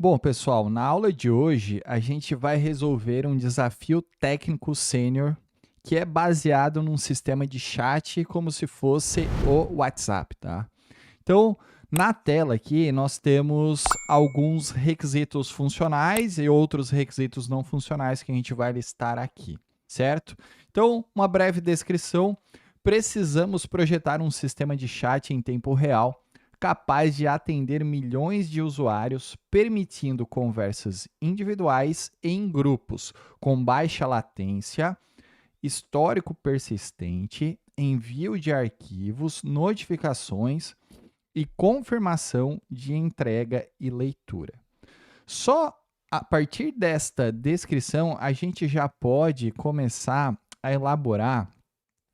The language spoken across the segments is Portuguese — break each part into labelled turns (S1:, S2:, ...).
S1: Bom, pessoal, na aula de hoje a gente vai resolver um desafio técnico sênior que é baseado num sistema de chat como se fosse o WhatsApp, tá? Então, na tela aqui nós temos alguns requisitos funcionais e outros requisitos não funcionais que a gente vai listar aqui, certo? Então, uma breve descrição. Precisamos projetar um sistema de chat em tempo real capaz de atender milhões de usuários, permitindo conversas individuais em grupos com baixa latência, histórico persistente, envio de arquivos, notificações e confirmação de entrega e leitura. Só a partir desta descrição, a gente já pode começar a elaborar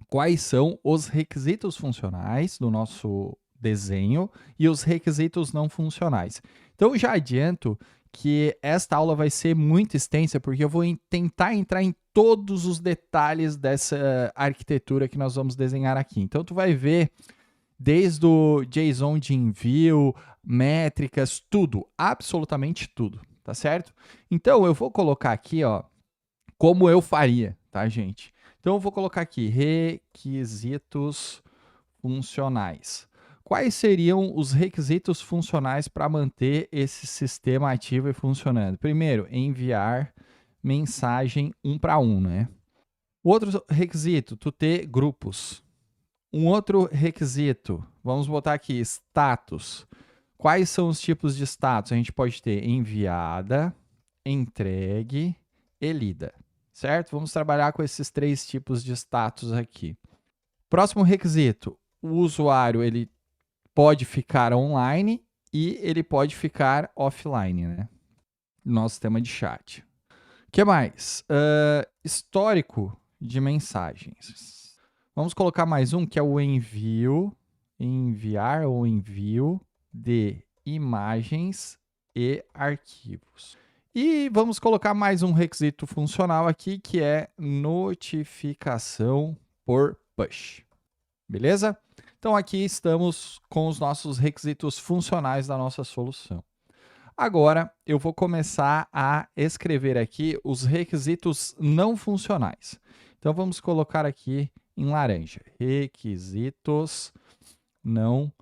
S1: quais são os requisitos funcionais do nosso desenho e os requisitos não funcionais. Então, já adianto que esta aula vai ser muito extensa, porque eu vou tentar entrar em todos os detalhes dessa arquitetura que nós vamos desenhar aqui. Então, tu vai ver desde o JSON de envio, métricas, tudo, absolutamente tudo, tá certo? Então, eu vou colocar aqui, ó, como eu faria, tá, gente? Então, eu vou colocar aqui requisitos funcionais. Quais seriam os requisitos funcionais para manter esse sistema ativo e funcionando? Primeiro, enviar mensagem um para um, né? O outro requisito, tu ter grupos. Um outro requisito, vamos botar aqui, status. Quais são os tipos de status? A gente pode ter enviada, entregue e lida, certo? Vamos trabalhar com esses três tipos de status aqui. Próximo requisito, o usuário ele pode ficar online e ele pode ficar offline, né? Nosso sistema de chat. O que mais? Histórico de mensagens. Vamos colocar mais um, que é o enviar ou envio de imagens e arquivos. E vamos colocar mais um requisito funcional aqui, que é notificação por push. Beleza? Então, aqui estamos com os nossos requisitos funcionais da nossa solução. Agora, eu vou começar a escrever aqui os requisitos não funcionais. Então, vamos colocar aqui em laranja, requisitos não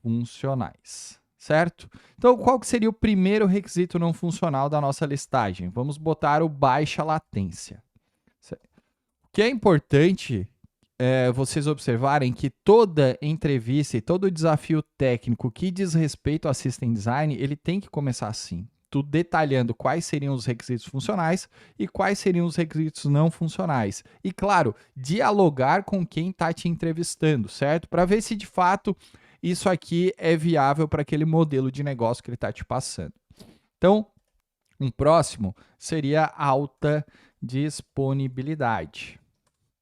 S1: funcionais, certo? Então, qual que seria o primeiro requisito não funcional da nossa listagem? Vamos botar o baixa latência. O que é importante vocês observarem que toda entrevista e todo desafio técnico que diz respeito ao System Design, ele tem que começar assim, tu detalhando quais seriam os requisitos funcionais e quais seriam os requisitos não funcionais. E, claro, dialogar com quem está te entrevistando, certo? Para ver se, de fato, isso aqui é viável para aquele modelo de negócio que ele está te passando. Então, um próximo seria alta disponibilidade.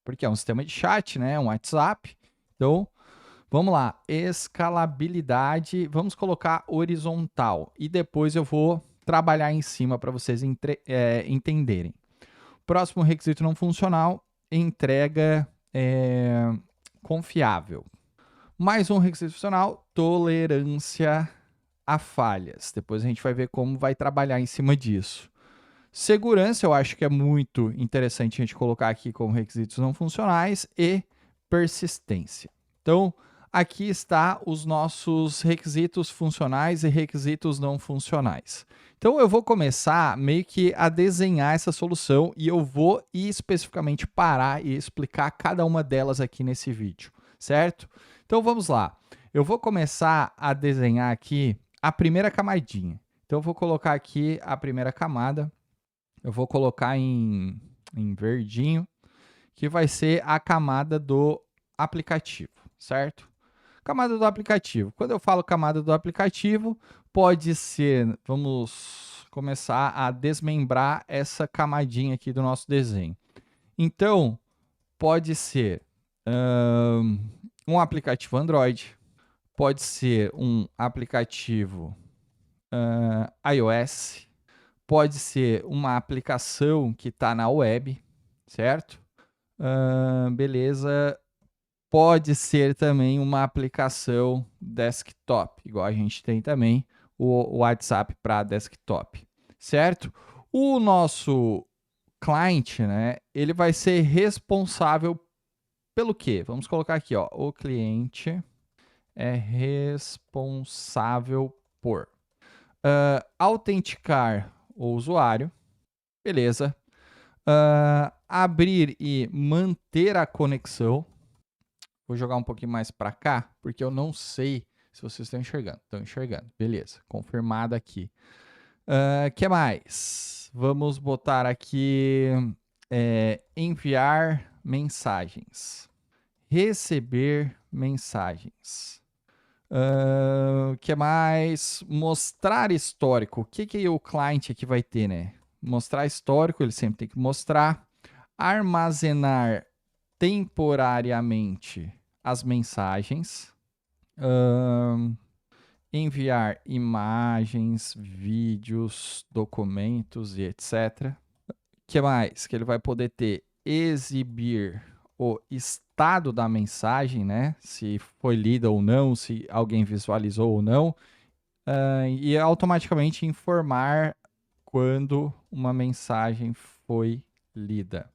S1: Porque é um sistema de chat, né? Um WhatsApp. Então, vamos lá. Escalabilidade, vamos colocar horizontal. E depois eu vou trabalhar em cima para vocês entenderem. Próximo requisito não funcional, entrega confiável. Mais um requisito funcional, tolerância a falhas. Depois a gente vai ver como vai trabalhar em cima disso. Segurança, eu acho que é muito interessante a gente colocar aqui como requisitos não funcionais e persistência. Então, aqui está os nossos requisitos funcionais e requisitos não funcionais. Então, eu vou começar meio que a desenhar essa solução e eu vou especificamente parar e explicar cada uma delas aqui nesse vídeo, certo? Então, vamos lá. Eu vou começar a desenhar aqui a primeira camadinha. Então, eu vou colocar aqui a primeira camada. Eu vou colocar em verdinho, que vai ser a camada do aplicativo, certo? Camada do aplicativo. Quando eu falo camada do aplicativo, pode ser, vamos começar a desmembrar essa camadinha aqui do nosso desenho. Então, pode ser um aplicativo Android, pode ser um aplicativo iOS, pode ser uma aplicação que está na web, certo? Beleza. Pode ser também uma aplicação desktop, igual a gente tem também o WhatsApp para desktop, certo? O nosso client, né, ele vai ser responsável pelo quê? Vamos colocar aqui, ó, o cliente é responsável por autenticar o usuário, beleza. Abrir e manter a conexão. Vou jogar um pouquinho mais para cá, porque eu não sei se vocês estão enxergando. Estão enxergando, beleza. Confirmado aqui. Que mais? Vamos botar aqui enviar mensagens. Receber mensagens. Que mais? Mostrar histórico. O que o cliente aqui vai ter, né? Mostrar histórico, ele sempre tem que mostrar. Armazenar temporariamente as mensagens. Enviar imagens, vídeos, documentos e etc. Que mais? Que ele vai poder ter exibir o estado da mensagem, né? Se foi lida ou não, se alguém visualizou ou não, e automaticamente informar quando uma mensagem foi lida.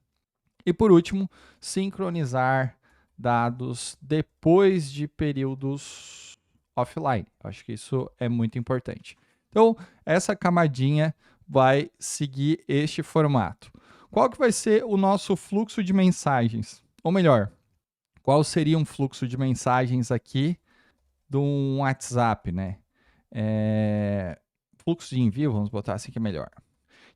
S1: E por último, sincronizar dados depois de períodos offline. Acho que isso é muito importante. Então, essa camadinha vai seguir este formato. Qual que vai ser o nosso fluxo de mensagens? Ou melhor, qual seria um fluxo de mensagens aqui de um WhatsApp, né? Fluxo de envio, vamos botar assim que é melhor.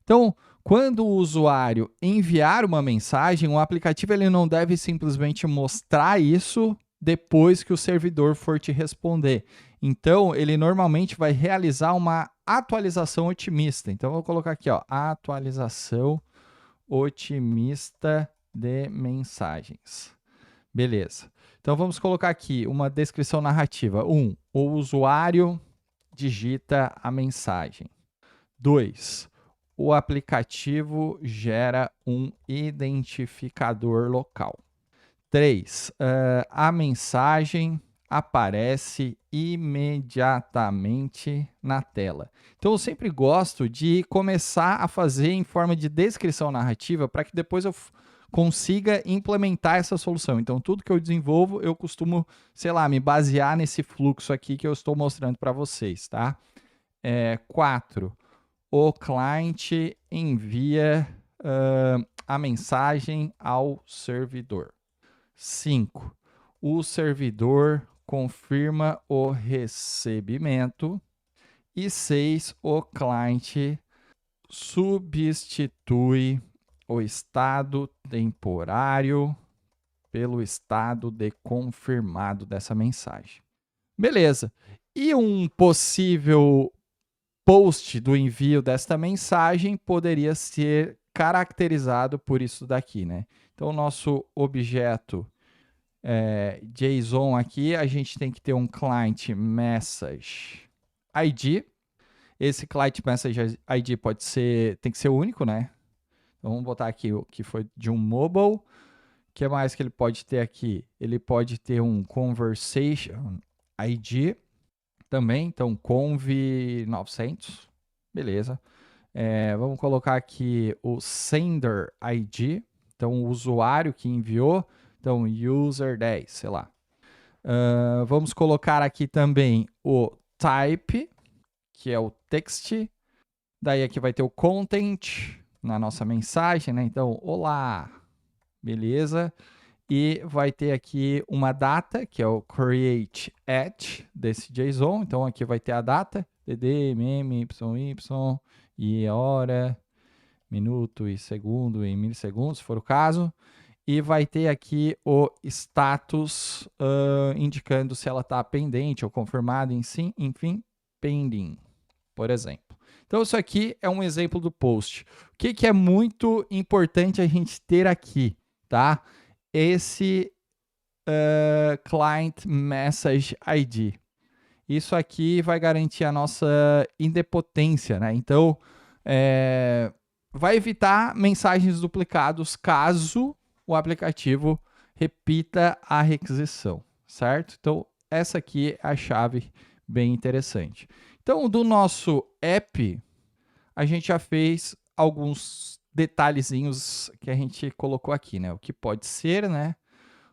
S1: Então, quando o usuário enviar uma mensagem, o aplicativo ele não deve simplesmente mostrar isso depois que o servidor for te responder. Então, ele normalmente vai realizar uma atualização otimista. Então, eu vou colocar aqui, ó, atualização otimista de mensagens. Beleza. Então, vamos colocar aqui uma descrição narrativa. 1. O usuário digita a mensagem. 2. O aplicativo gera um identificador local. 3. A mensagem aparece imediatamente na tela. Então, eu sempre gosto de começar a fazer em forma de descrição narrativa para que depois eu consiga implementar essa solução. Então, tudo que eu desenvolvo, eu costumo, sei lá, me basear nesse fluxo aqui que eu estou mostrando para vocês, tá? 4. O cliente envia a mensagem ao servidor. 5. O servidor confirma o recebimento. E 6. O cliente substitui o estado temporário pelo estado de confirmado dessa mensagem. Beleza. E um possível post do envio desta mensagem poderia ser caracterizado por isso daqui, né? Então, o nosso objeto JSON aqui, a gente tem que ter um client message ID. Esse client message ID tem que ser único, né? Então, vamos botar aqui o que foi de um mobile. O que mais que ele pode ter aqui? Ele pode ter um conversation ID também, então conv 900, beleza. Vamos colocar aqui o sender ID, então o usuário que enviou, então user 10, sei lá. Vamos colocar aqui também o type, que é o text, daí aqui vai ter o content na nossa mensagem, né? Então, olá, beleza. E vai ter aqui uma data, que é o create at desse JSON. Então, aqui vai ter a data, dd, mm, yy, e hora, minuto e segundo em milissegundos, se for o caso. E vai ter aqui o status, indicando se ela está pendente ou confirmada em sim, enfim, pending, por exemplo. Então, isso aqui é um exemplo do post. O que é muito importante a gente ter aqui, tá? Esse Client Message ID. Isso aqui vai garantir a nossa indepotência, né? Então, vai evitar mensagens duplicadas caso o aplicativo repita a requisição, certo? Então, essa aqui é a chave bem interessante. Então, do nosso app, a gente já fez alguns detalhezinhos que a gente colocou aqui, né? O que pode ser, né?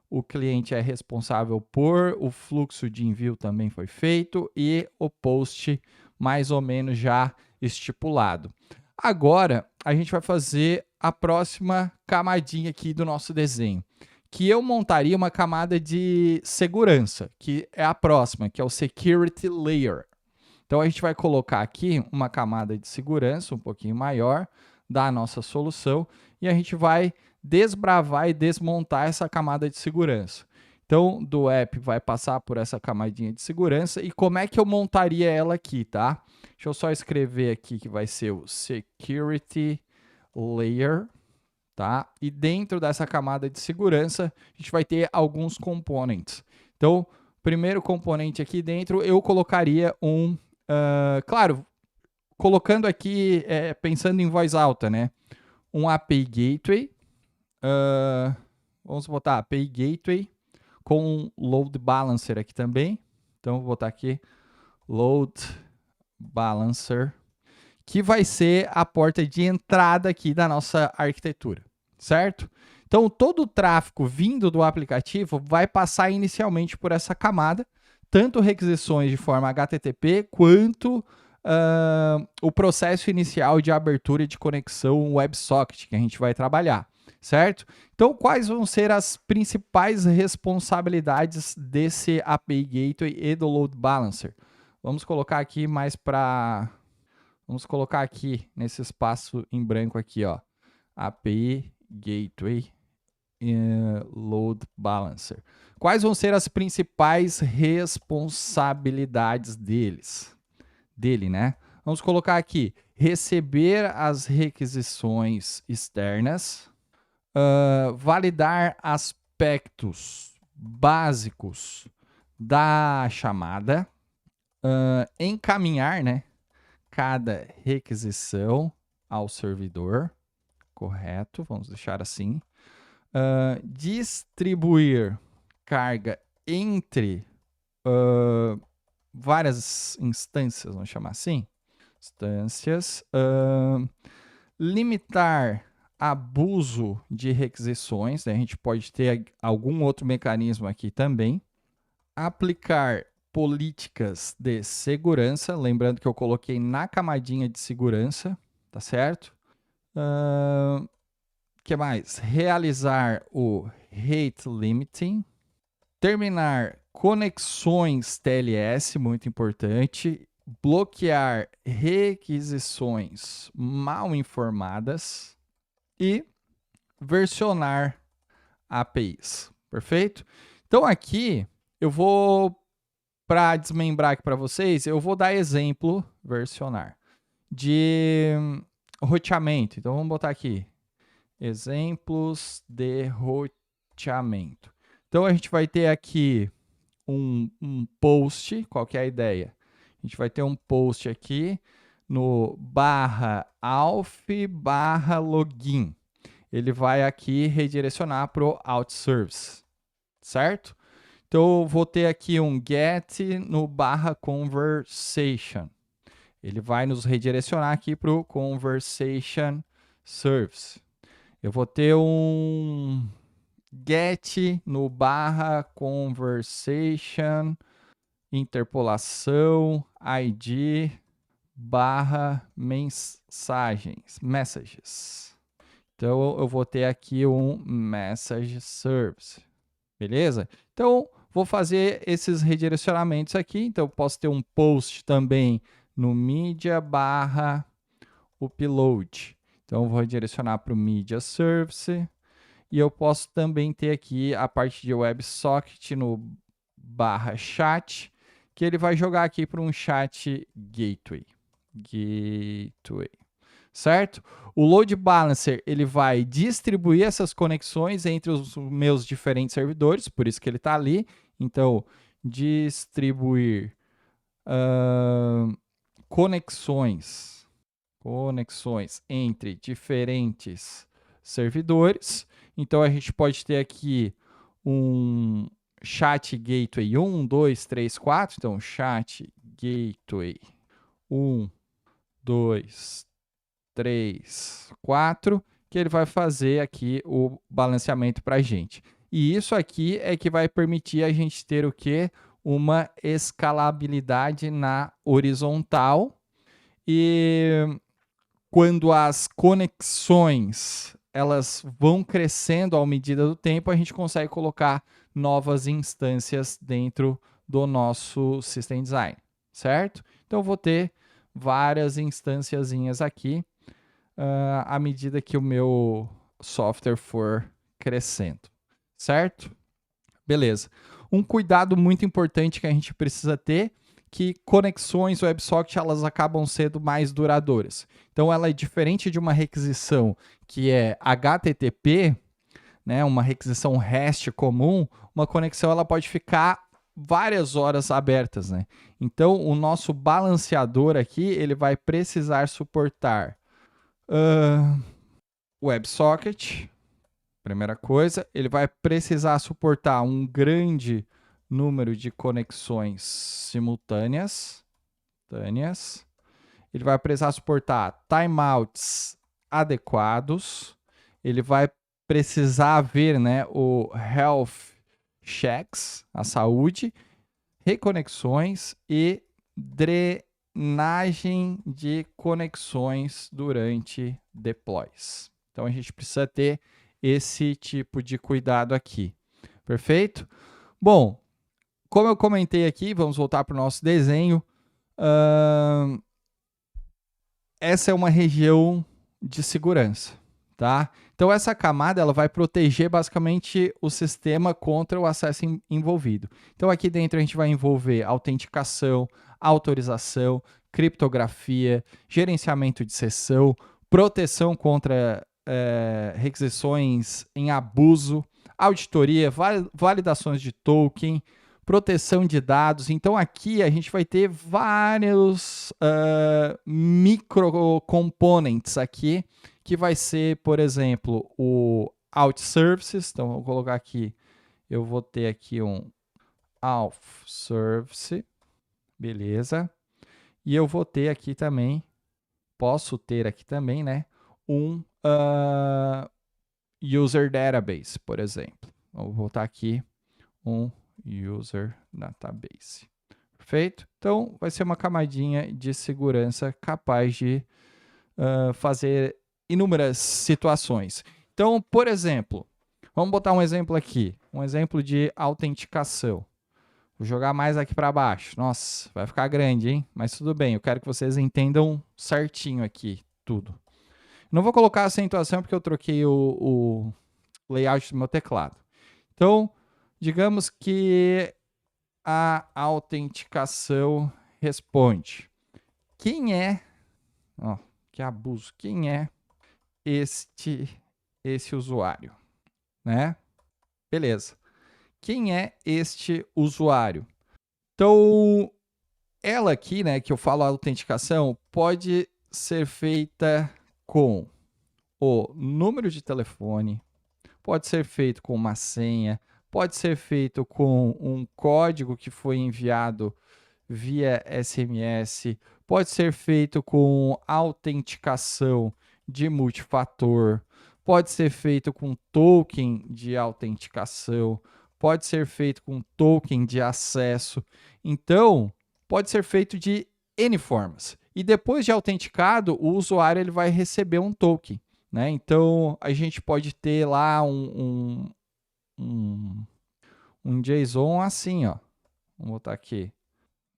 S1: O cliente é responsável por, o fluxo de envio também foi feito e o post mais ou menos já estipulado. Agora, a gente vai fazer a próxima camadinha aqui do nosso desenho, que eu montaria uma camada de segurança, que é a próxima, que é o Security Layer. Então, a gente vai colocar aqui uma camada de segurança um pouquinho maior da nossa solução e a gente vai desbravar e desmontar essa camada de segurança. Então, do app vai passar por essa camadinha de segurança. E como é que eu montaria ela aqui, tá? Deixa eu só escrever aqui que vai ser o Security Layer, tá? E dentro dessa camada de segurança, a gente vai ter alguns components. Então, primeiro componente aqui dentro, eu colocaria claro, colocando aqui, pensando em voz alta, né? Um API Gateway. Vamos botar API Gateway com um Load Balancer aqui também. Então, vou botar aqui Load Balancer, que vai ser a porta de entrada aqui da nossa arquitetura, certo? Então, todo o tráfego vindo do aplicativo vai passar inicialmente por essa camada, tanto requisições de forma HTTP, quanto o processo inicial de abertura de conexão WebSocket, que a gente vai trabalhar, certo? Então, quais vão ser as principais responsabilidades desse API Gateway e do Load Balancer? Vamos colocar aqui mais para... Vamos colocar aqui, nesse espaço em branco aqui, ó, API Gateway Load Balancer. Quais vão ser as principais responsabilidades dele, né? Vamos colocar aqui, receber as requisições externas, validar aspectos básicos da chamada, encaminhar, né, cada requisição ao servidor, correto, vamos deixar assim, distribuir carga entre várias instâncias, vamos chamar assim, limitar abuso de requisições, né? A gente pode ter algum outro mecanismo aqui também, aplicar políticas de segurança, lembrando que eu coloquei na camadinha de segurança, tá certo? Que mais? Realizar o rate limiting, terminar conexões TLS, muito importante, bloquear requisições mal informadas e versionar APIs, perfeito? Então aqui eu vou, para desmembrar aqui para vocês, eu vou dar exemplo, versionar, de roteamento. Então vamos botar aqui, exemplos de roteamento. Então a gente vai ter aqui um post, qual que é a ideia? A gente vai ter um post aqui no /auth/login. Ele vai aqui redirecionar para o out-service, certo? Então, eu vou ter aqui um get no /conversation. Ele vai nos redirecionar aqui para o conversation service. Eu vou ter um get no /conversation, interpolação, id, /mensagens, messages. Então, eu vou ter aqui um message service, beleza? Então, vou fazer esses redirecionamentos aqui. Então, eu posso ter um post também no media /upload. Então, eu vou redirecionar para o media service. E eu posso também ter aqui a parte de WebSocket no /chat, que ele vai jogar aqui para um chat gateway. Certo? O Load Balancer, ele vai distribuir essas conexões entre os meus diferentes servidores, por isso que ele está ali. Então, distribuir conexões entre diferentes servidores. Então, a gente pode ter aqui um chat gateway 1, 2, 3, 4. Então, chat gateway 1, 2, 3, 4, que ele vai fazer aqui o balanceamento para a gente. E isso aqui é que vai permitir a gente ter o quê? Uma escalabilidade na horizontal. E quando as conexões elas vão crescendo à medida do tempo, a gente consegue colocar novas instâncias dentro do nosso System Design, certo? Então, eu vou ter várias instânciazinhas aqui à medida que o meu software for crescendo, certo? Beleza. Um cuidado muito importante que a gente precisa ter, que conexões WebSocket elas acabam sendo mais duradouras. Então, ela é diferente de uma requisição que é HTTP, né, uma requisição REST comum, uma conexão ela pode ficar várias horas abertas, né? Então, o nosso balanceador aqui, ele vai precisar suportar WebSocket, primeira coisa. Ele vai precisar suportar um grande número de conexões simultâneas. Ele vai precisar suportar timeouts adequados. Ele vai precisar ver, né, o health checks, a saúde, reconexões e drenagem de conexões durante deploys. Então, a gente precisa ter esse tipo de cuidado aqui. Perfeito? Bom, como eu comentei aqui, vamos voltar para o nosso desenho. Essa é uma região de segurança, tá? Então, essa camada ela vai proteger basicamente o sistema contra o acesso envolvido. Então, aqui dentro a gente vai envolver autenticação, autorização, criptografia, gerenciamento de sessão, proteção contra requisições em abuso, auditoria, validações de token, proteção de dados. Então, aqui a gente vai ter vários microcomponents aqui, que vai ser, por exemplo, o Auth Services. Então, vou colocar aqui, eu vou ter aqui um Auth Service, beleza. E eu vou ter aqui também, posso ter aqui também, né, um User Database, por exemplo. Vou botar aqui um User Database. Perfeito? Então, vai ser uma camadinha de segurança capaz de fazer inúmeras situações. Então, por exemplo, vamos botar um exemplo aqui, um exemplo de autenticação. Vou jogar mais aqui para baixo. Nossa, vai ficar grande, hein? Mas tudo bem, eu quero que vocês entendam certinho aqui tudo. Não vou colocar acentuação porque eu troquei o layout do meu teclado. Então, digamos que a autenticação responde. Quem é... que abuso. Quem é esse usuário? Né? Beleza. Quem é este usuário? Então, ela aqui, né, que eu falo autenticação, pode ser feita com o número de telefone, pode ser feito com uma senha, pode ser feito com um código que foi enviado via SMS, pode ser feito com autenticação de multifator, pode ser feito com token de autenticação, pode ser feito com token de acesso. Então, pode ser feito de N formas. E depois de autenticado, o usuário ele vai receber um token, né? Então, a gente pode ter lá um JSON assim, ó. Vamos botar aqui.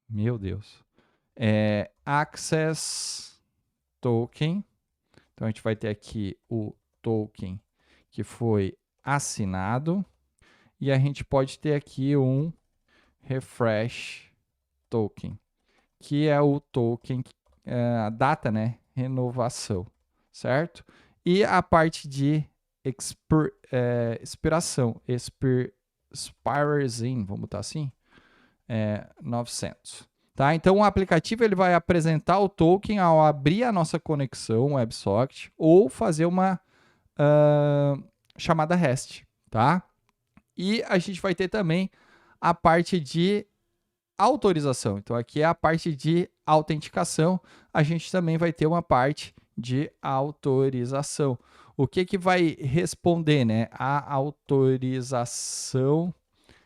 S1: Meu Deus. Access token. Então, a gente vai ter aqui o token que foi assinado. E a gente pode ter aqui um refresh token, que é o token, a data, né? Renovação, certo? E a parte de expiração, expires in, vamos botar assim, 900. Tá? Então, o aplicativo ele vai apresentar o token ao abrir a nossa conexão WebSocket ou fazer uma chamada REST, tá? E a gente vai ter também a parte de autorização. Então, aqui é a parte de autenticação, a gente também vai ter uma parte de autorização. O que vai responder, né? A autorização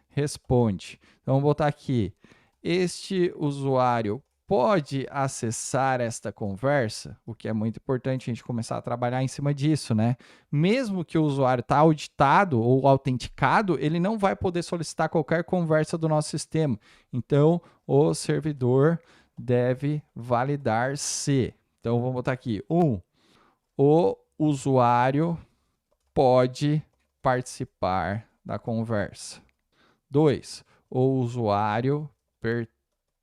S1: responde. Então, vamos botar aqui. Este usuário pode acessar esta conversa, o que é muito importante a gente começar a trabalhar em cima disso, né? Mesmo que o usuário está auditado ou autenticado, ele não vai poder solicitar qualquer conversa do nosso sistema. Então, o servidor deve validar-se. Então, vamos botar aqui. O usuário pode participar da conversa. 2. O usuário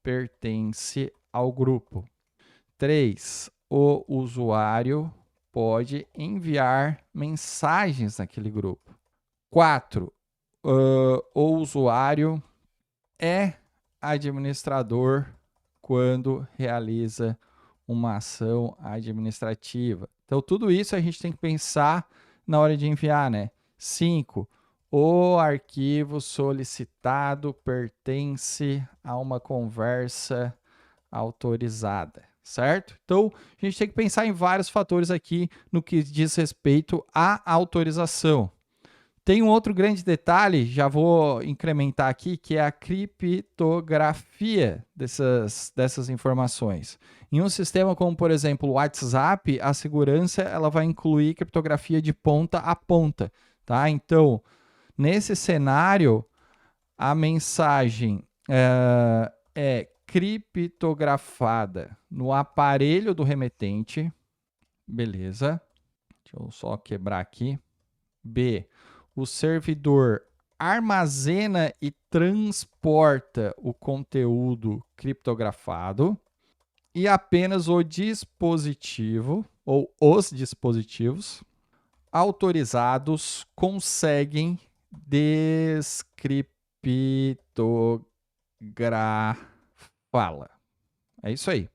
S1: pertence ao grupo. 3. O usuário pode enviar mensagens naquele grupo. 4. O usuário é administrador quando realiza uma ação administrativa. Então, tudo isso a gente tem que pensar na hora de enviar, né? 5. O arquivo solicitado pertence a uma conversa autorizada, certo? Então, a gente tem que pensar em vários fatores aqui no que diz respeito à autorização. Tem um outro grande detalhe, já vou incrementar aqui, que é a criptografia dessas informações. Em um sistema como, por exemplo, o WhatsApp, a segurança ela vai incluir criptografia de ponta a ponta, tá? Então, nesse cenário, a mensagem é criptografada no aparelho do remetente, beleza? Deixa eu só quebrar aqui. B. O servidor armazena e transporta o conteúdo criptografado e apenas o dispositivo ou os dispositivos autorizados conseguem descriptografá-la. É isso aí.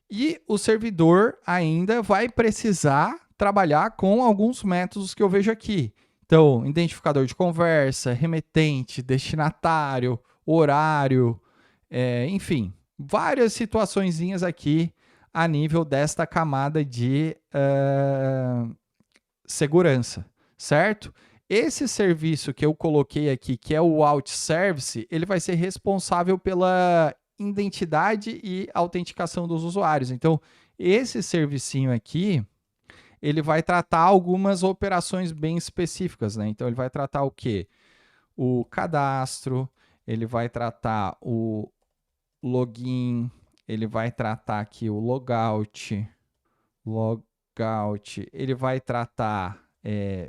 S1: E o servidor ainda vai precisar trabalhar com alguns métodos que eu vejo aqui. Então, identificador de conversa, remetente, destinatário, horário, enfim, várias situaçõezinhas aqui a nível desta camada de segurança, certo? Esse serviço que eu coloquei aqui, que é o Alt Service, ele vai ser responsável pela identidade e autenticação dos usuários. Então, esse servicinho aqui, ele vai tratar algumas operações bem específicas, né? Então, ele vai tratar o quê? O cadastro, ele vai tratar o login, ele vai tratar aqui o logout, ele vai tratar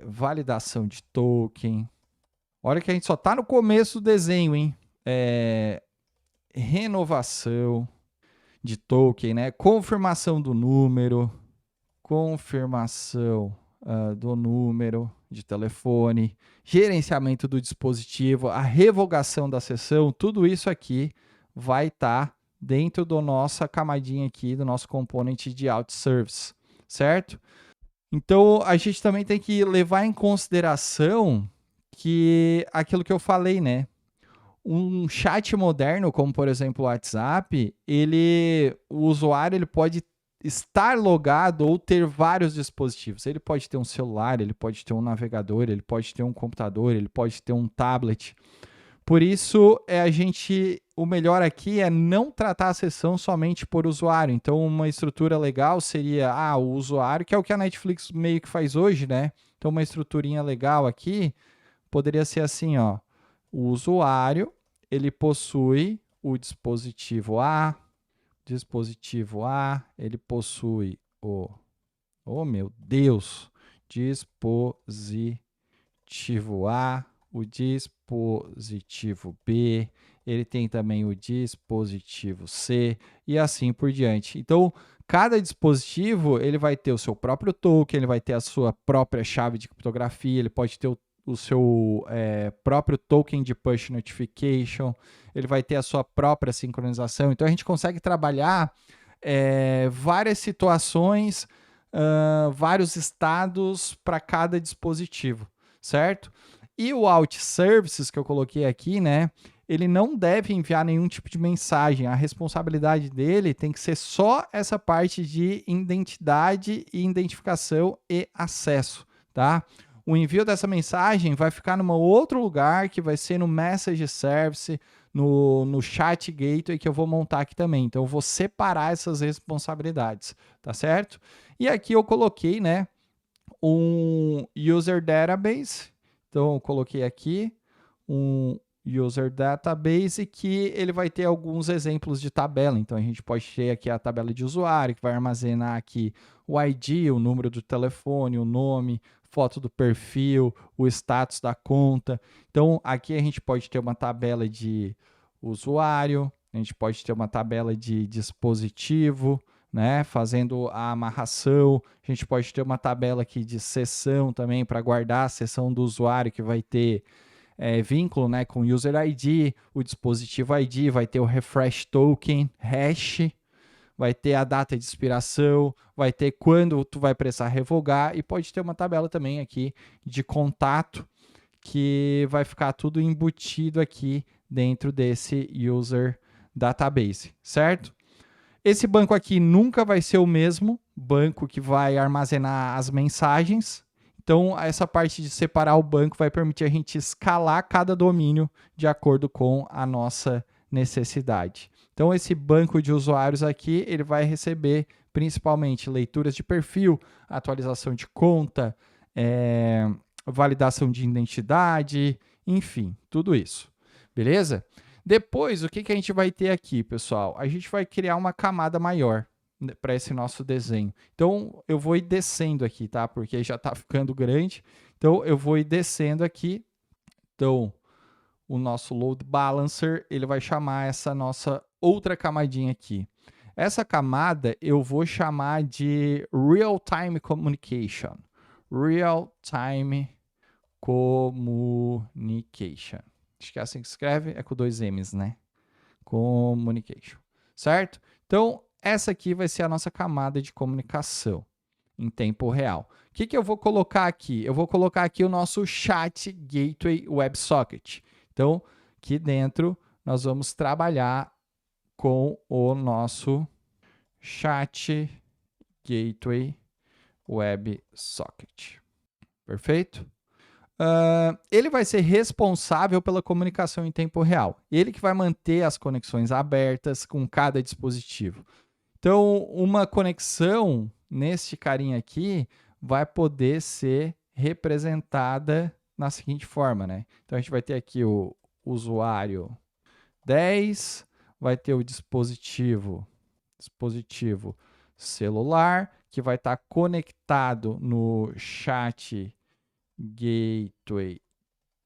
S1: validação de token. Olha que a gente só está no começo do desenho, hein? Renovação de token, né? Confirmação do número, do número de telefone, gerenciamento do dispositivo, a revogação da sessão, tudo isso aqui vai estar dentro da nossa camadinha aqui, do nosso componente de Alt Service, certo? Então, a gente também tem que levar em consideração que aquilo que eu falei, né? Um chat moderno, como por exemplo o WhatsApp, o usuário ele pode estar logado ou ter vários dispositivos. Ele pode ter um celular, ele pode ter um navegador, ele pode ter um computador, ele pode ter um tablet. Por isso, o melhor aqui é não tratar a sessão somente por usuário. Então, uma estrutura legal seria o usuário, que é o que a Netflix meio que faz hoje, né? Então, uma estruturinha legal aqui poderia ser assim, ó. O usuário, ele possui o dispositivo A, ele possui dispositivo A, o dispositivo B, ele tem também o dispositivo C e assim por diante. Então, cada dispositivo ele vai ter o seu próprio token, ele vai ter a sua própria chave de criptografia, ele pode ter o seu próprio token de push notification, ele vai ter a sua própria sincronização. Então, a gente consegue trabalhar várias situações, vários estados para cada dispositivo, certo? E o Alt Services que eu coloquei aqui, né? ele não deve enviar nenhum tipo de mensagem. A responsabilidade dele tem que ser só essa parte de identidade e identificação e acesso, tá? O envio dessa mensagem vai ficar num outro lugar, que vai ser no Message Service, no Chat Gateway, que eu vou montar aqui também. Então, eu vou separar essas responsabilidades, tá certo? E aqui eu coloquei, né, um User Database. Então, eu coloquei aqui um User Database que ele vai ter alguns exemplos de tabela. Então, a gente pode ter aqui a tabela de usuário, que vai armazenar aqui o ID, o número do telefone, o nome, foto do perfil, o status da conta. Então, aqui a gente pode ter uma tabela de usuário, a gente pode ter uma tabela de dispositivo, né, fazendo a amarração. A gente pode ter uma tabela aqui de sessão também para guardar a sessão do usuário, que vai ter vínculo, né, com o User ID, o dispositivo ID, vai ter o refresh token, hash, vai ter a data de expiração, vai ter quando tu vai precisar revogar e pode ter uma tabela também aqui de contato que vai ficar tudo embutido aqui dentro desse User Database, certo? Esse banco aqui nunca vai ser o mesmo banco que vai armazenar as mensagens. Então, essa parte de separar o banco vai permitir a gente escalar cada domínio de acordo com a nossa necessidade. Então, esse banco de usuários aqui, ele vai receber principalmente leituras de perfil, atualização de conta, validação de identidade, enfim, tudo isso. Beleza? Depois, o que a gente vai ter aqui, pessoal? A gente vai criar uma camada maior para esse nosso desenho. Então, eu vou ir descendo aqui, tá? Porque já está ficando grande. Então, eu vou ir descendo aqui. Então, o nosso load balancer, ele vai chamar essa nossa outra camadinha aqui. Essa camada eu vou chamar de Real-Time Communication. Real-Time Communication. Acho que é assim que se escreve, é com 2 M's, né? Communication, certo? Então, essa aqui vai ser a nossa camada de comunicação em tempo real. O que eu vou colocar aqui? Eu vou colocar aqui o nosso Chat Gateway WebSocket. Então, aqui dentro, nós vamos trabalhar com o nosso Chat Gateway WebSocket. Perfeito? Ele vai ser responsável pela comunicação em tempo real. Ele que vai manter as conexões abertas com cada dispositivo. Então, uma conexão neste carinha aqui vai poder ser representada na seguinte forma, né? Então, a gente vai ter aqui o usuário 10, vai ter o dispositivo celular, que vai estar conectado no chat Gateway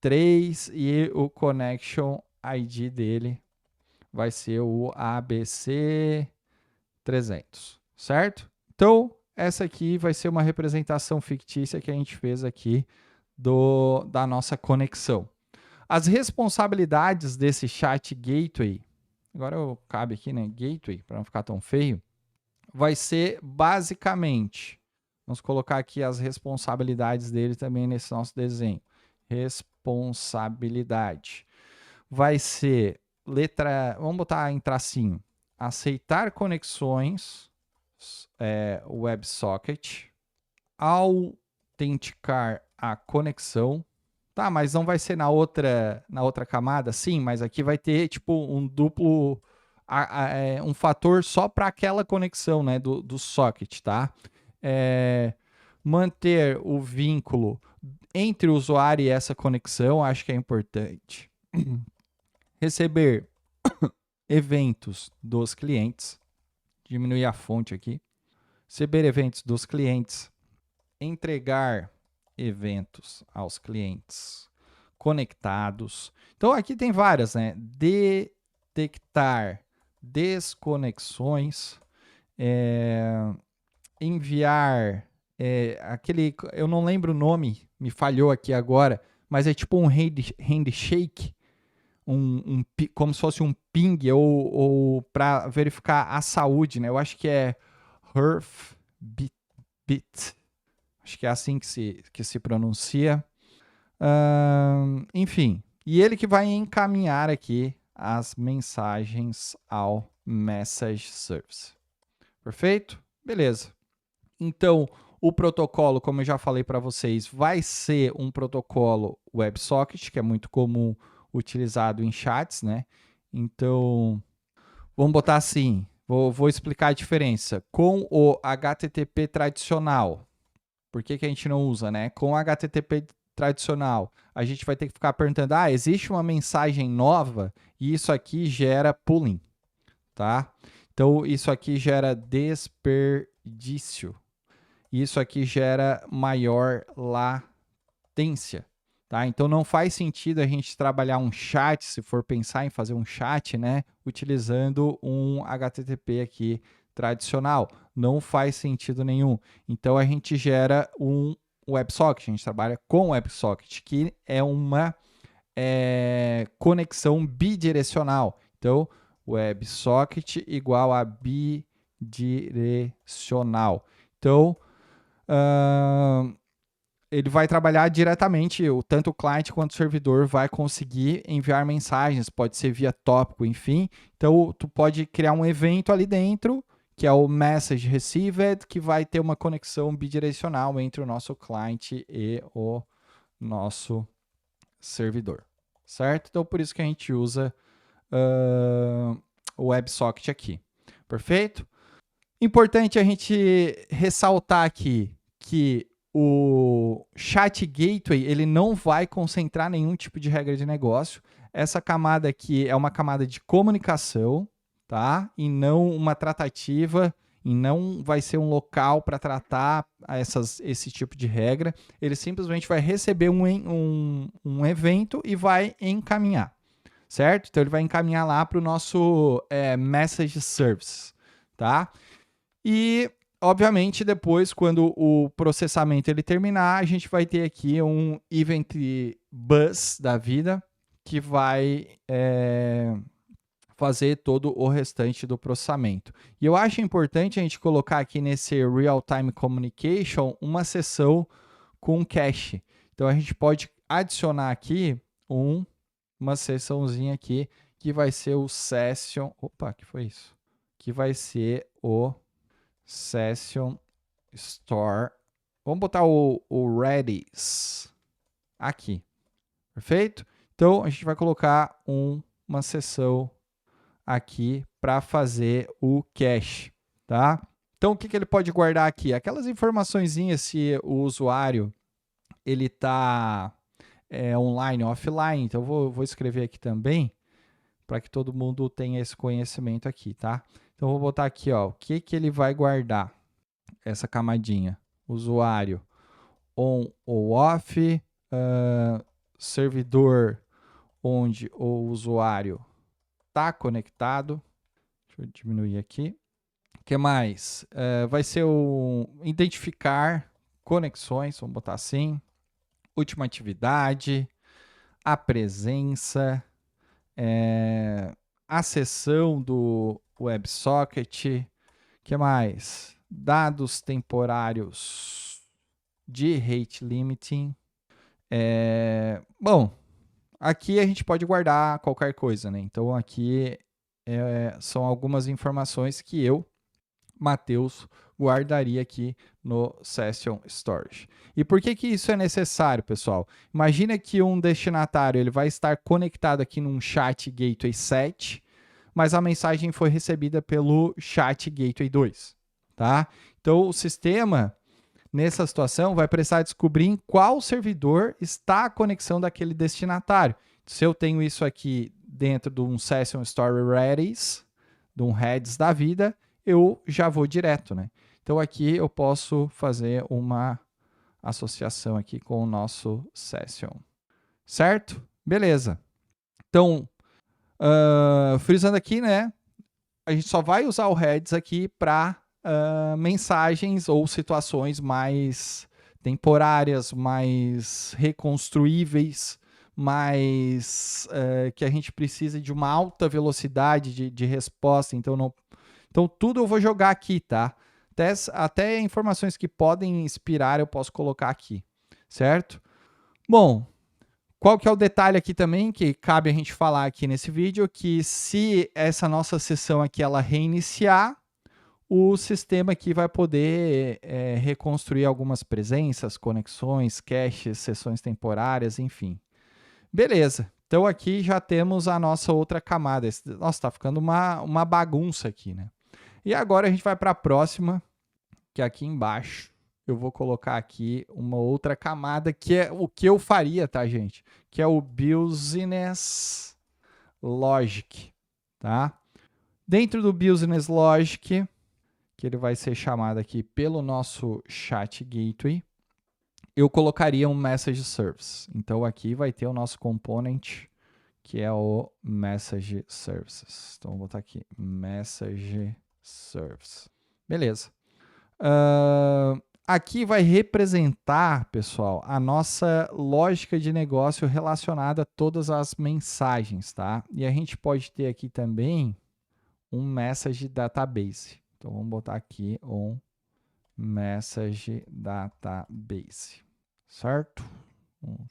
S1: 3 e o Connection ID dele vai ser o ABC300, certo? Então, essa aqui vai ser uma representação fictícia que a gente fez aqui da nossa conexão. As responsabilidades desse chat Gateway, agora cabe aqui, né? Gateway, para não ficar tão feio, vai ser basicamente... Vamos colocar aqui as responsabilidades dele também nesse nosso desenho. Responsabilidade. Vai ser vamos botar em tracinho. Aceitar conexões, WebSocket. Autenticar a conexão. Tá, mas não vai ser na outra camada? Sim, mas aqui vai ter tipo um duplo... um fator só para aquela conexão, né, do socket, tá? Manter o vínculo entre o usuário e essa conexão, acho que é importante. Receber eventos dos clientes, diminuir a fonte aqui. Receber eventos dos clientes, entregar eventos aos clientes conectados. Então aqui tem várias, né? Detectar desconexões, enviar aquele, eu não lembro o nome, me falhou aqui agora, mas é tipo um handshake, como se fosse um ping, ou para verificar a saúde, né? Eu acho que é Heartbeat, acho que é assim que se pronuncia. Enfim, E ele que vai encaminhar aqui as mensagens ao Message Service. Perfeito? Beleza. Então, o protocolo, como eu já falei para vocês, vai ser um protocolo WebSocket, que é muito comum utilizado em chats, né? Então, vamos botar assim, vou explicar a diferença. Com o HTTP tradicional, por que a gente não usa, né? Com o HTTP tradicional, a gente vai ter que ficar perguntando, existe uma mensagem nova e isso aqui gera pooling, tá? Então, isso aqui gera desperdício. Isso aqui gera maior latência, tá? Então, não faz sentido a gente trabalhar um chat, se for pensar em fazer um chat, né? Utilizando um HTTP aqui tradicional. Não faz sentido nenhum. Então, a gente gera um WebSocket, a gente trabalha com WebSocket, que é uma conexão bidirecional. Então, WebSocket igual a bidirecional. Então, ele vai trabalhar diretamente, tanto o cliente quanto o servidor vai conseguir enviar mensagens, pode ser via tópico, enfim. Então, tu pode criar um evento ali dentro, que é o Message Received, que vai ter uma conexão bidirecional entre o nosso cliente e o nosso servidor, certo? Então, por isso que a gente usa o WebSocket aqui, perfeito? Importante a gente ressaltar aqui que o Chat Gateway ele não vai concentrar nenhum tipo de regra de negócio. Essa camada aqui é uma camada de comunicação, tá? E não uma tratativa, e não vai ser um local para tratar esse tipo de regra. Ele simplesmente vai receber um evento e vai encaminhar, certo? Então ele vai encaminhar lá para o nosso Message Service, tá? E, obviamente, depois, quando o processamento ele terminar, a gente vai ter aqui um Event Bus da vida, que vai fazer todo o restante do processamento. E eu acho importante a gente colocar aqui nesse Real-Time Communication uma seção com cache. Então, a gente pode adicionar aqui uma seçãozinha aqui, que vai ser o Session... Opa, que foi isso? Que vai ser o Session Store. Vamos botar o Redis aqui. Perfeito? Então, a gente vai colocar uma seção aqui para fazer o cache, tá? Então, o que ele pode guardar aqui? Aquelas informaçõezinhas se o usuário ele está online ou offline. Então, eu vou escrever aqui também para que todo mundo tenha esse conhecimento aqui, tá? Então, vou botar aqui, ó, o que ele vai guardar, essa camadinha. Usuário on ou off, servidor onde o usuário está conectado. Deixa eu diminuir aqui. O que mais? Vai ser o identificar conexões, vamos botar assim. Última atividade, a presença, a sessão do WebSocket. O que mais? Dados temporários de rate limiting. Bom, aqui a gente pode guardar qualquer coisa, né? Então aqui são algumas informações que eu, Matheus, guardaria aqui no Session Storage. E por que isso é necessário, pessoal? Imagina que um destinatário ele vai estar conectado aqui num Chat Gateway 7, mas a mensagem foi recebida pelo Chat Gateway 2, tá? Então, o sistema, nessa situação, vai precisar descobrir em qual servidor está a conexão daquele destinatário. Se eu tenho isso aqui dentro de um Session Store Redis, de um Redis da vida, eu já vou direto, né? Então, aqui eu posso fazer uma associação aqui com o nosso Session. Certo? Beleza. Então, frisando aqui, né? A gente só vai usar o Redis aqui para mensagens ou situações mais temporárias, mais reconstruíveis, mais que a gente precisa de uma alta velocidade de resposta. Então, tudo eu vou jogar aqui, tá? Até informações que podem inspirar eu posso colocar aqui, certo? Bom, Qual que é o detalhe aqui também que cabe a gente falar aqui nesse vídeo, que se essa nossa sessão aqui ela reiniciar, o sistema aqui vai poder reconstruir algumas presenças, conexões, caches, sessões temporárias, enfim. Beleza, então aqui já temos a nossa outra camada. Nossa, está ficando uma bagunça aqui, né? E agora a gente vai para a próxima, que é aqui embaixo. Eu vou colocar aqui uma outra camada, que é o que eu faria, tá, gente? Que é o Business Logic, tá? Dentro do Business Logic, que ele vai ser chamado aqui pelo nosso Chat Gateway, eu colocaria um Message Service. Então, aqui vai ter o nosso component, que é o Message Services. Então, vou botar aqui, Message Service. Beleza. Aqui vai representar, pessoal, a nossa lógica de negócio relacionada a todas as mensagens, tá? E a gente pode ter aqui também um Message Database. Então, vamos botar aqui um Message Database, certo? Vamos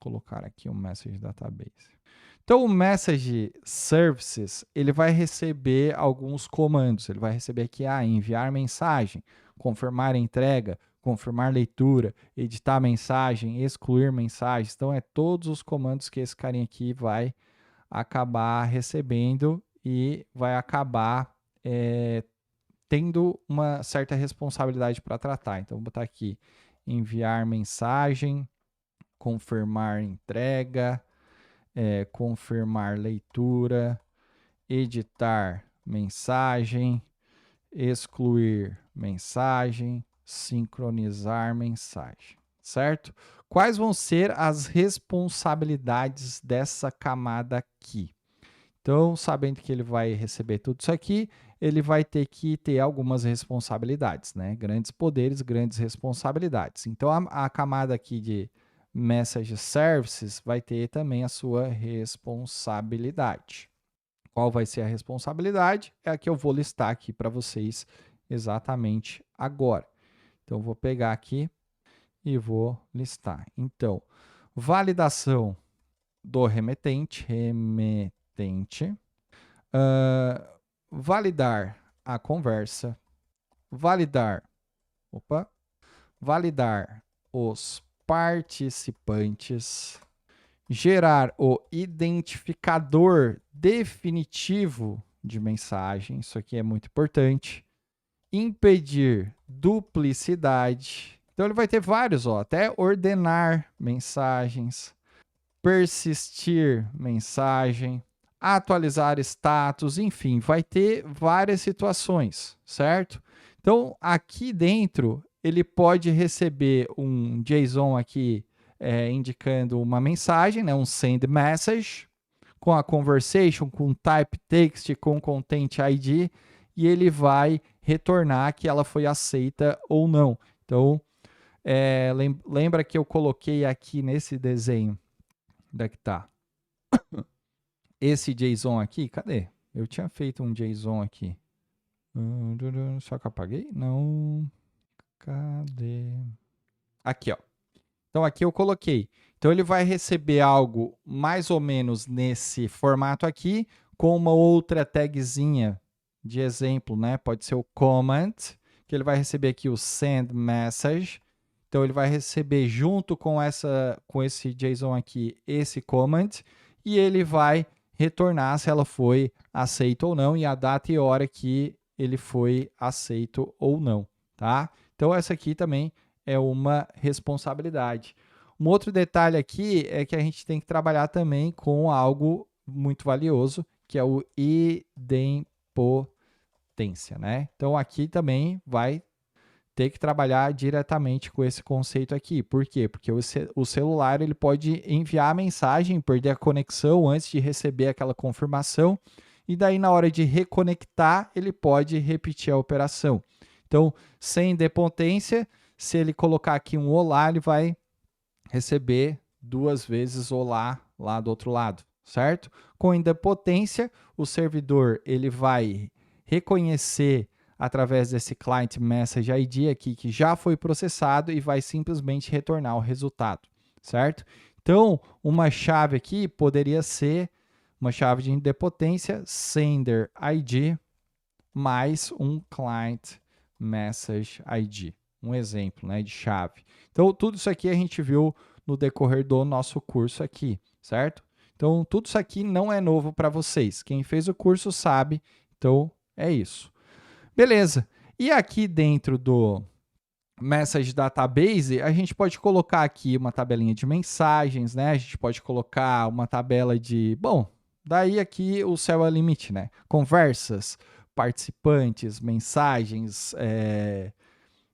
S1: colocar aqui um Message Database. Então, o Message Services, ele vai receber alguns comandos. Ele vai receber aqui, enviar mensagem, confirmar entrega, confirmar leitura, editar mensagem, excluir mensagens. Então, é todos os comandos que esse carinha aqui vai acabar recebendo e vai acabar tendo uma certa responsabilidade para tratar. Então, vou botar aqui, enviar mensagem, confirmar entrega, confirmar leitura, editar mensagem, excluir mensagem, sincronizar mensagem, certo? Quais vão ser as responsabilidades dessa camada aqui? Então, sabendo que ele vai receber tudo isso aqui, ele vai ter que ter algumas responsabilidades, né? Grandes poderes, grandes responsabilidades. Então, a camada aqui de Message Services vai ter também a sua responsabilidade. Qual vai ser a responsabilidade? É a que eu vou listar aqui para vocês exatamente agora. Então, eu vou pegar aqui e vou listar. Então, validação do remetente, validar a conversa, validar os participantes, gerar o identificador definitivo de mensagem, isso aqui é muito importante, impedir duplicidade, então ele vai ter vários, até ordenar mensagens, persistir mensagem, atualizar status, enfim, vai ter várias situações, certo? Então, aqui dentro, ele pode receber um JSON aqui indicando uma mensagem, né, um send message, com a conversation, com type text, com content ID, e ele vai retornar que ela foi aceita ou não. Então, lembra que eu coloquei aqui nesse desenho, onde é que tá? Esse JSON aqui, cadê? Eu tinha feito um JSON aqui. Só que eu apaguei? Não. Cadê? Aqui, ó. Então, aqui eu coloquei. Então, ele vai receber algo mais ou menos nesse formato aqui, com uma outra tagzinha de exemplo, né? Pode ser o comment, que ele vai receber aqui o send message. Então, ele vai receber junto com esse JSON aqui, esse comment, e ele vai retornar se ela foi aceita ou não, e a data e hora que ele foi aceito ou não, tá? Então, essa aqui também é uma responsabilidade. Um outro detalhe aqui é que a gente tem que trabalhar também com algo muito valioso, que é o idempotência, né? Então, aqui também vai ter que trabalhar diretamente com esse conceito aqui. Por quê? Porque o celular ele pode enviar a mensagem, perder a conexão antes de receber aquela confirmação, e daí na hora de reconectar, ele pode repetir a operação. Então, sem idempotência, se ele colocar aqui um olá, ele vai receber 2 vezes olá lá do outro lado, certo? Com idempotência, o servidor ele vai reconhecer através desse Client Message ID aqui, que já foi processado, e vai simplesmente retornar o resultado, certo? Então, uma chave aqui poderia ser uma chave de idempotência sender ID mais um client message ID. Um exemplo, né, de chave. Então, tudo isso aqui a gente viu no decorrer do nosso curso aqui, certo? Então, tudo isso aqui não é novo para vocês. Quem fez o curso sabe, então é isso. Beleza. E aqui dentro do Message Database, a gente pode colocar aqui uma tabelinha de mensagens, né? A gente pode colocar uma tabela de... Bom, daí aqui o céu é o limite, né? Conversas, participantes, mensagens,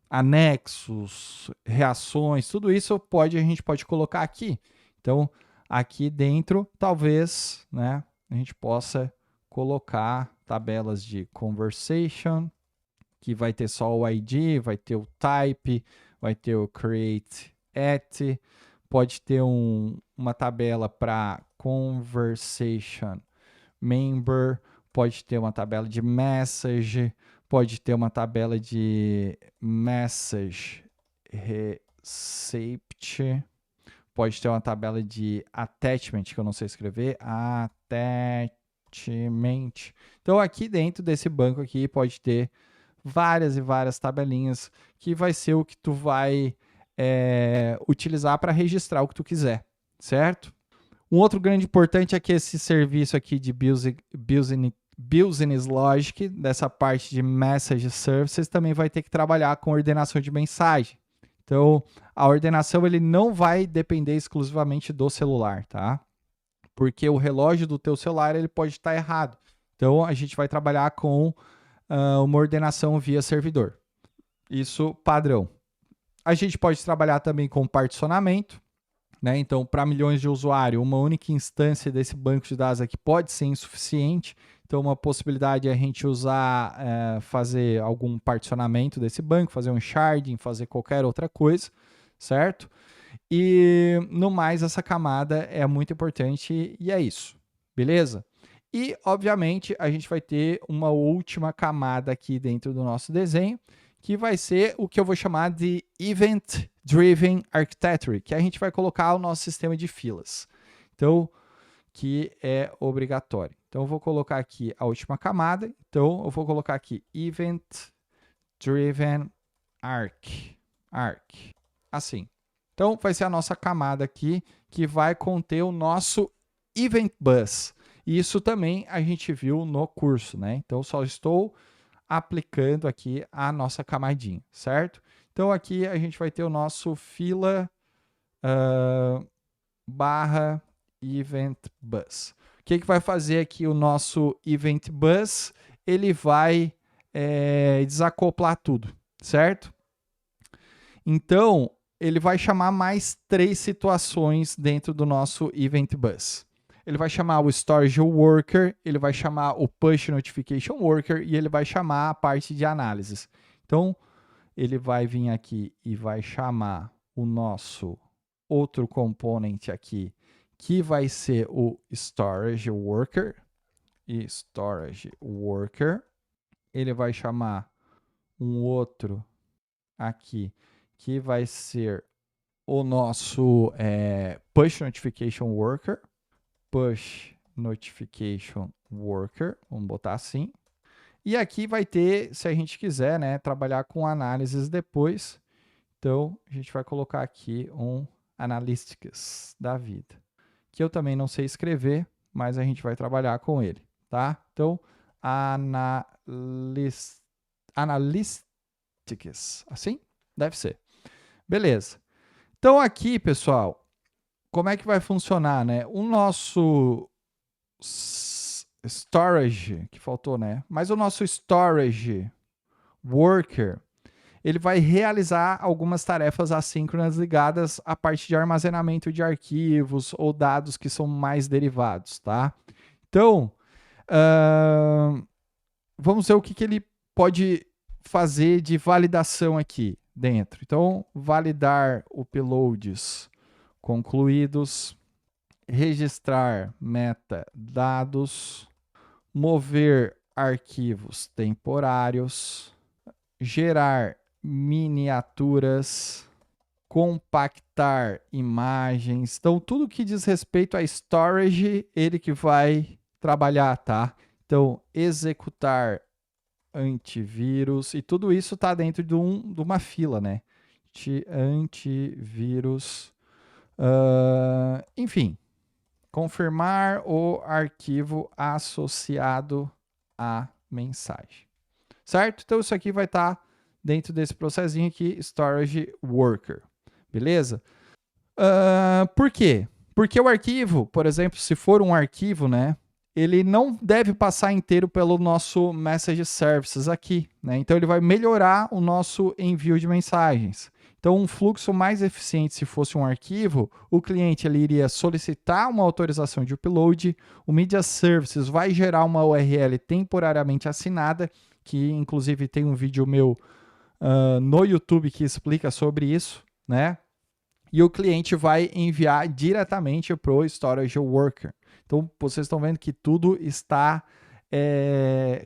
S1: anexos, reações, tudo isso a gente pode colocar aqui. Então, aqui dentro, talvez, né, a gente possa colocar tabelas de conversation, que vai ter só o ID, vai ter o type, vai ter o create at, pode ter uma tabela para conversation member, pode ter uma tabela de message, pode ter uma tabela de message receipt, pode ter uma tabela de attachment, que eu não sei escrever, attachment. Então aqui dentro desse banco aqui pode ter várias e várias tabelinhas que vai ser o que tu vai utilizar para registrar o que tu quiser, certo? Um outro grande importante é que esse serviço aqui de Business Logic, dessa parte de Message Services, também vai ter que trabalhar com ordenação de mensagem. Então, a ordenação ele não vai depender exclusivamente do celular, tá? Porque o relógio do teu celular ele pode estar errado. Então, a gente vai trabalhar com uma ordenação via servidor. Isso padrão. A gente pode trabalhar também com particionamento, né? Então, para milhões de usuários, uma única instância desse banco de dados aqui pode ser insuficiente. Então, uma possibilidade é a gente usar, fazer algum particionamento desse banco, fazer um sharding, fazer qualquer outra coisa, certo? E, no mais, essa camada é muito importante e é isso, beleza? E, obviamente, a gente vai ter uma última camada aqui dentro do nosso desenho, que vai ser o que eu vou chamar de Event Driven Architecture, que a gente vai colocar o nosso sistema de filas. Então, que é obrigatório. Então, eu vou colocar aqui a última camada. Então, eu vou colocar aqui Event Driven Arc. Assim. Então, vai ser a nossa camada aqui, que vai conter o nosso Event Bus. Isso também a gente viu no curso, né? Então, só estou aplicando aqui a nossa camadinha, certo? Então, aqui a gente vai ter o nosso fila barra Event Bus. O que vai fazer aqui o nosso Event Bus? Ele vai desacoplar tudo, certo? Então, ele vai chamar mais 3 situações dentro do nosso Event Bus. Ele vai chamar o Storage Worker, ele vai chamar o Push Notification Worker e ele vai chamar a parte de análises. Então, ele vai vir aqui e vai chamar o nosso outro componente aqui, que vai ser o Storage Worker. E Storage Worker. Ele vai chamar um outro aqui, que vai ser o nosso Push Notification Worker. Push Notification Worker, vamos botar assim. E aqui vai ter, se a gente quiser, né, trabalhar com análises depois. Então, a gente vai colocar aqui um Analytics da vida, que eu também não sei escrever, mas a gente vai trabalhar com ele, tá? Então, Analytics, assim? Deve ser. Beleza. Então, aqui, pessoal, como é que vai funcionar, né? O nosso storage, que faltou, né? Mas o nosso storage worker, ele vai realizar algumas tarefas assíncronas ligadas à parte de armazenamento de arquivos ou dados que são mais derivados, tá? Então, vamos ver o que ele pode fazer de validação aqui dentro. Então, validar uploads concluídos, registrar metadados, mover arquivos temporários, gerar miniaturas, compactar imagens. Então, tudo que diz respeito a storage, ele que vai trabalhar, tá? Então, executar antivírus, e tudo isso está dentro de uma fila, né? De antivírus, enfim, confirmar o arquivo associado à mensagem, certo? Então, isso aqui vai estar dentro desse processinho aqui, storage worker, beleza? Por quê? Porque o arquivo, por exemplo, se for um arquivo, né, ele não deve passar inteiro pelo nosso message services aqui, né? Então ele vai melhorar o nosso envio de mensagens. Então um fluxo mais eficiente, se fosse um arquivo, o cliente ele iria solicitar uma autorização de upload, o media services vai gerar uma URL temporariamente assinada, que inclusive tem um vídeo meu no YouTube que explica sobre isso, né? E o cliente vai enviar diretamente para o Storage Worker. Então, vocês estão vendo que tudo está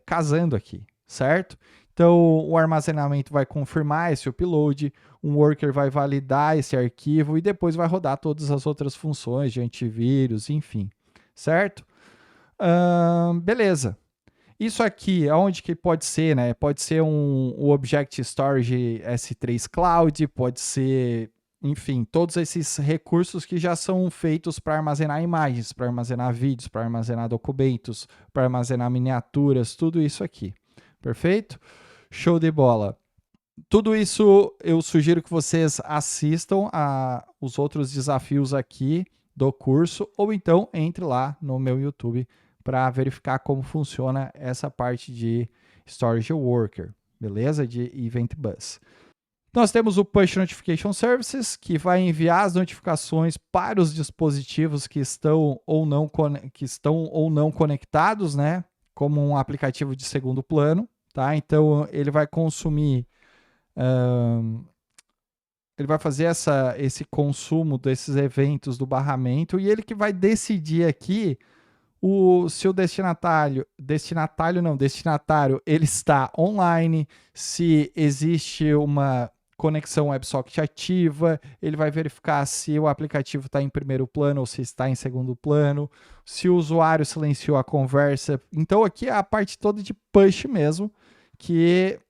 S1: casando aqui, certo? Então, o armazenamento vai confirmar esse upload, um worker vai validar esse arquivo e depois vai rodar todas as outras funções de antivírus, enfim, certo? Beleza. Isso aqui, aonde que pode ser, né? Pode ser o Object Storage S3 Cloud, pode ser, enfim, todos esses recursos que já são feitos para armazenar imagens, para armazenar vídeos, para armazenar documentos, para armazenar miniaturas, tudo isso aqui. Perfeito? Show de bola. Tudo isso eu sugiro que vocês assistam os outros desafios aqui do curso, ou então entre lá no meu YouTube para verificar como funciona essa parte de Storage Worker, beleza? De Event Bus. Nós temos o Push Notification Services, que vai enviar as notificações para os dispositivos que estão ou não conectados, né? Como um aplicativo de segundo plano, tá? Então ele vai consumir, ele vai fazer esse consumo desses eventos do barramento e ele que vai decidir aqui se o destinatário ele está online, se existe uma conexão WebSocket ativa, ele vai verificar se o aplicativo está em primeiro plano ou se está em segundo plano, se o usuário silenciou a conversa. Então aqui é a parte toda de push mesmo, que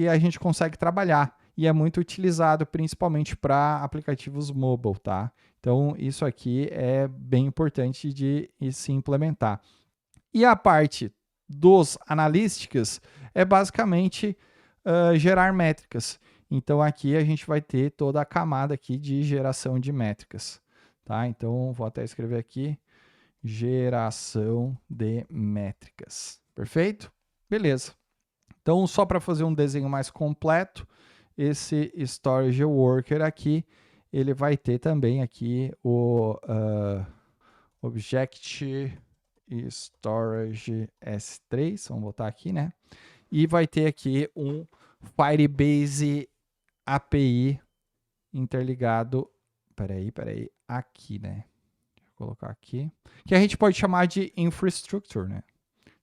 S1: a gente consegue trabalhar e é muito utilizado principalmente para aplicativos mobile, tá? Então isso aqui é bem importante de se implementar. E a parte dos analíticas é basicamente gerar métricas. Então aqui a gente vai ter toda a camada aqui de geração de métricas, tá? Então vou até escrever aqui geração de métricas. Perfeito? Beleza. Então só para fazer um desenho mais completo, esse Storage Worker aqui, ele vai ter também aqui o Object Storage S3, vamos botar aqui, né? E vai ter aqui um Firebase API interligado, peraí, aqui, né? Deixa eu colocar aqui, que a gente pode chamar de infrastructure, né?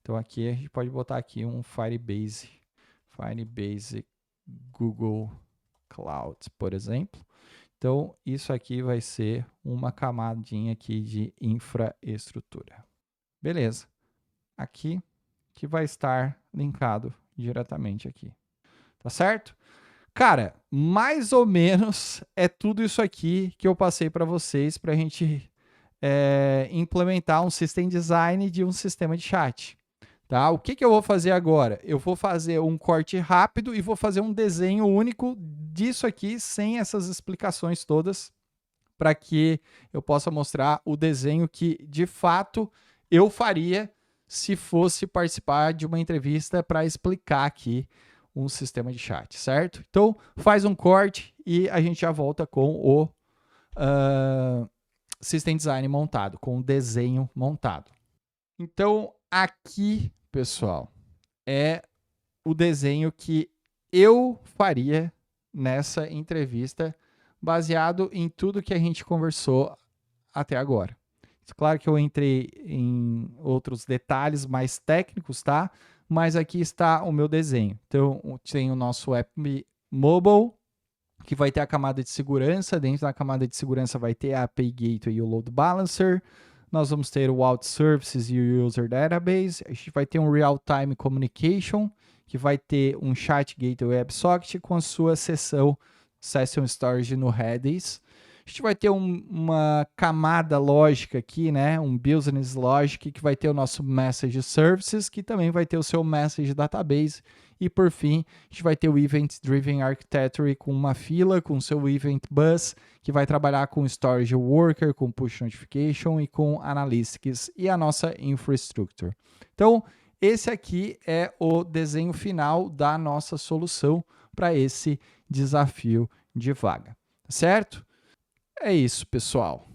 S1: Então aqui a gente pode botar aqui um Firebase Google Cloud, por exemplo. Então isso aqui vai ser uma camadinha aqui de infraestrutura. Beleza. Aqui que vai estar linkado diretamente aqui. Tá certo? Cara, mais ou menos é tudo isso aqui que eu passei para vocês para a gente implementar um system design de um sistema de chat. Tá? O que eu vou fazer agora? Eu vou fazer um corte rápido e vou fazer um desenho único disso aqui, sem essas explicações todas, para que eu possa mostrar o desenho que, de fato, eu faria se fosse participar de uma entrevista para explicar aqui um sistema de chat, certo? Então, faz um corte e a gente já volta com o System Design montado, com o desenho montado. Então, aqui, pessoal, é o desenho que eu faria nessa entrevista, baseado em tudo que a gente conversou até agora. Claro que eu entrei em outros detalhes mais técnicos, tá? Mas aqui está o meu desenho. Então, tem o nosso app mobile, que vai ter a camada de segurança. Dentro da camada de segurança vai ter a API Gateway e o Load Balancer. Nós vamos ter o Out Services e o User Database. A gente vai ter um Real-Time Communication, que vai ter um Chat Gateway WebSocket com a sua sessão Session Storage no Redis. A gente vai ter uma camada lógica aqui, né? Um Business Logic, que vai ter o nosso Message Services, que também vai ter o seu Message Database. E, por fim, a gente vai ter o Event Driven Architecture com uma fila, com o seu Event Bus, que vai trabalhar com Storage Worker, com Push Notification e com Analytics e a nossa Infrastructure. Então, esse aqui é o desenho final da nossa solução para esse desafio de vaga, certo? É isso, pessoal.